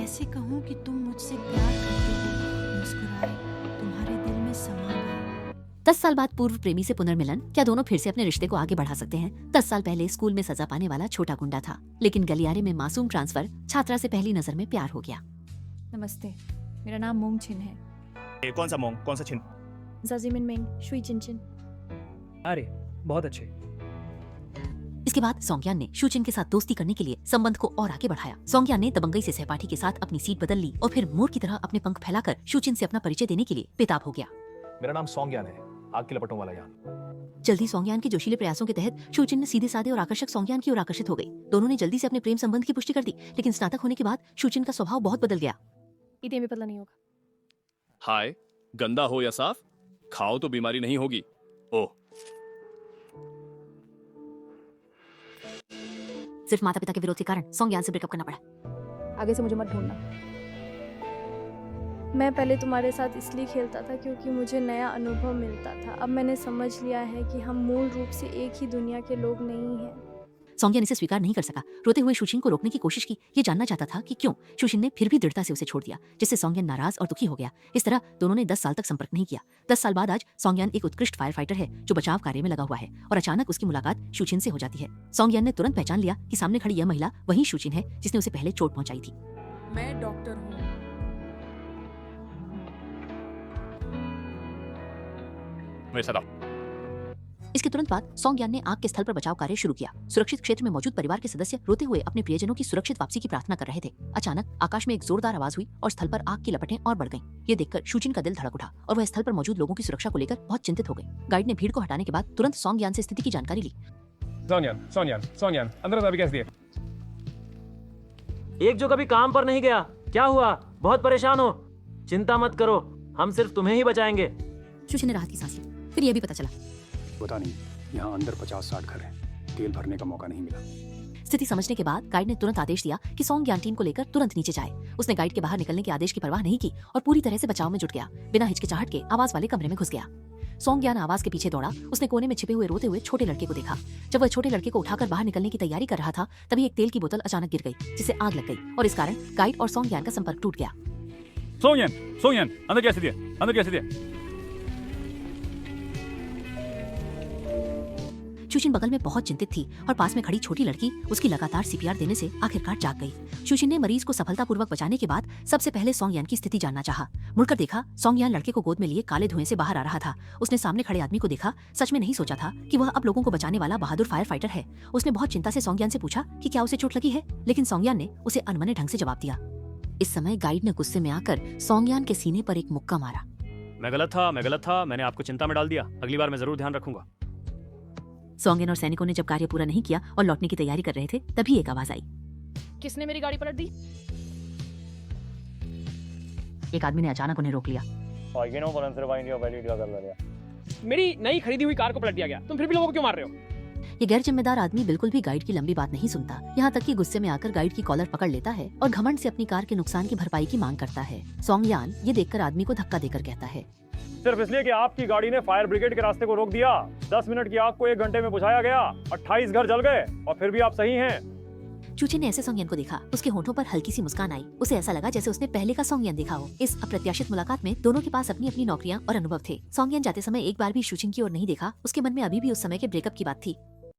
कैसे कहूँ कि तुम मुझसे प्यार करते हो? मुस्कुराए, तुम्हारे दिल में समा गए। 10 साल बाद पूर्व प्रेमी से पुनर्मिलन, क्या दोनों फिर से अपने रिश्ते को आगे बढ़ा सकते हैं? 10 साल पहले स्कूल में सजा पाने वाला छोटा गुंडा था, लेकिन गलियारे में मासूम ट्रांसफर छात्रा से पहली नजर में प्यार हो गया। नमस्ते, मेरा नाम मोंग छिन है। कौन सा मोंग, कौन सा छिन? जाजिमिन मेंग, शुई चिनचिन। अरे बहुत अच्छे। इसके बाद सोंगयान ने शूचिन के साथ दोस्ती करने के लिए संबंध को और आगे बढ़ाया। सोंगयान ने दबंगई से सहपाठी के साथ अपनी सीट बदल ली और फिर मोर की तरह अपने पंख फैलाकर शूचिन से अपना परिचय देने के लिए बेताब हो गया। मेरा नाम सोंगयान है, आग के लपटों वाला यान। जल्दी सोंगयान के जोशीले प्रयासों के तहत शूचिन ने सीधे साधे और आकर्षक सोंगयान की ओर आकर्षित हो गई। दोनों ने जल्दी से अपने प्रेम संबंध की पुष्टि कर दी, लेकिन स्नातक होने के बाद शूचिन का स्वभाव बहुत बदल गया। इतने भी पतला नहीं होगा। हाय, गंदा हो या साफ, खाओ तो बीमारी नहीं होगी। ओह, सिर्फ माता पिता के विरोध के कारण सोंगयान से ब्रेकअप करना पड़ा। आगे से मुझे मत ढूंढना। मैं पहले तुम्हारे साथ इसलिए खेलता था क्योंकि मुझे नया अनुभव मिलता था। अब मैंने समझ लिया है कि हम मूल रूप से एक ही दुनिया के लोग नहीं हैं। सोंगयान इसे स्वीकार नहीं कर सका। रोते हुए शूचिन को रोकने की कोशिश की, ये जानना चाहता था कि क्यों। शूचिन ने फिर भी दृढ़ता से उसे छोड़ दिया, जिससे सोंगयान नाराज और दुखी हो गया। इस तरह दोनों ने 10 साल तक संपर्क नहीं किया। 10 साल बाद आज सोंगयान एक उत्कृष्ट फायर फाइटर है जो बचाव कार्य में लगा हुआ है, और अचानक उसकी मुलाकात शूचिन से हो जाती है। सोंगयान ने तुरंत पहचान लिया कि सामने खड़ी यह महिला वही शूचिन है जिसने उसे पहले चोट पहुंचाई थी। मैं डॉक्टर हूँ। मेरे साथ आओ। इसके तुरंत बाद सोंगयान ने आग के स्थल पर बचाव कार्य शुरू किया। सुरक्षित क्षेत्र में मौजूद परिवार के सदस्य रोते हुए अपने प्रियजनों की सुरक्षित वापसी की प्रार्थना कर रहे थे। अचानक आकाश में एक जोरदार आवाज हुई और स्थल पर आग की लपटें और बढ़ गईं। ये देखकर शूचिन का दिल धड़क उठा और वह स्थल पर मौजूद लोगों की सुरक्षा को लेकर बहुत चिंतित हो गई। गाइड ने भीड़ को हटाने के बाद तुरंत सोंगयान से स्थिति की जानकारी ली। सोंगयान, अंदर अभी कैसे दिए? एक जो कभी काम पर नहीं गया, क्या हुआ? बहुत परेशान हो? चिंता मत करो, हम सिर्फ तुम्हें ही बचाएंगे। शूचिन ने राहत की सांस ली। फिर यह भी पता चला, पता नहीं, यहाँ अंदर 50-60 घर हैं, तेल भरने का मौका नहीं मिला। स्थिति समझने के बाद गाइड ने तुरंत आदेश दिया कि सोंगयान टीम को लेकर तुरंत नीचे जाए। उसने गाइड के बाहर निकलने के आदेश की परवाह नहीं की और पूरी तरह से बचाव में जुट गया। बिना हिचकिचाहट के आवाज वाले कमरे में घुस गया। सोंगयान आवाज के पीछे दौड़ा। उसने कोने में छिपे हुए रोते हुए छोटे लड़के को देखा। जब वह छोटे लड़के को उठाकर बाहर निकलने की तैयारी कर रहा था, तभी एक तेल की बोतल अचानक गिर गई, जिससे आग लग गई और इस कारण गाइड और सोंगयान का संपर्क टूट गया। सोंगयान, अंदर कैसे दिए? अंदर कैसे दिए? शूचिन बगल में बहुत चिंतित थी और पास में खड़ी छोटी लड़की उसकी लगातार सीपीआर देने से आखिरकार जाग गई। शूचिन ने मरीज को सफलतापूर्वक बचाने के बाद सबसे पहले सोंगयान की स्थिति जानना चाहा। मुड़कर देखा, सोंगयान लड़के को गोद में लिए काले धुएं से बाहर आ रहा था। उसने सामने खड़े आदमी को देखा। सच में नहीं सोचा था कि वह अब लोगों को बचाने वाला बहादुर फायर फाइटर है। उसने बहुत चिंता से सोंगयान से पूछा कि क्या उसे चोट लगी है, लेकिन सोंगयान ने उसे अनमने ढंग से जवाब दिया। इस समय गाइड ने गुस्से में आकर सोंगयान के सीने पर एक मुक्का मारा। मैं गलत था, मैंने आपको चिंता में डाल दिया। अगली बार मैं जरूर ध्यान रखूंगा। सोंगयान और सैनिकों ने जब कार्य पूरा नहीं किया और लौटने की तैयारी कर रहे थे, तभी एक आवाज आई। किसने मेरी गाड़ी पलट दी? एक आदमी ने अचानक उन्हें रोक लिया। मेरी नई खरीदी हुई कार को पलट दिया गया, तुम फिर भी लोगों को क्यों मार रहे हो? ये गैर जिम्मेदार आदमी बिल्कुल भी गाइड की लंबी बात नहीं सुनता। यहाँ तक कि गुस्से में आकर गाइड की कॉलर पकड़ लेता है और घमंड से अपनी कार के नुकसान की भरपाई की मांग करता है। सोंगयान ये देखकर आदमी को धक्का देकर कहता है, सिर्फ इसलिए कि आपकी गाड़ी ने फायर ब्रिगेड के रास्ते को रोक दिया। 10 मिनट की आग को 1 घंटे में बुझाया गया, 28 घर जल गए और फिर भी आप सही हैं। शूचिन ने ऐसे सोंगयान को देखा। उसके होठों पर हल्की सी मुस्कान आई। उसे ऐसा लगा जैसे उसने पहले का सोंगयान देखा हो। इस अप्रत्याशित मुलाकात में दोनों के पास अपनी अपनी नौकरियां और अनुभव थे। सोंगयान जाते समय एक बार भी शूचिन की ओर नहीं देखा। उसके मन में अभी भी उस समय के ब्रेकअप की बात थी।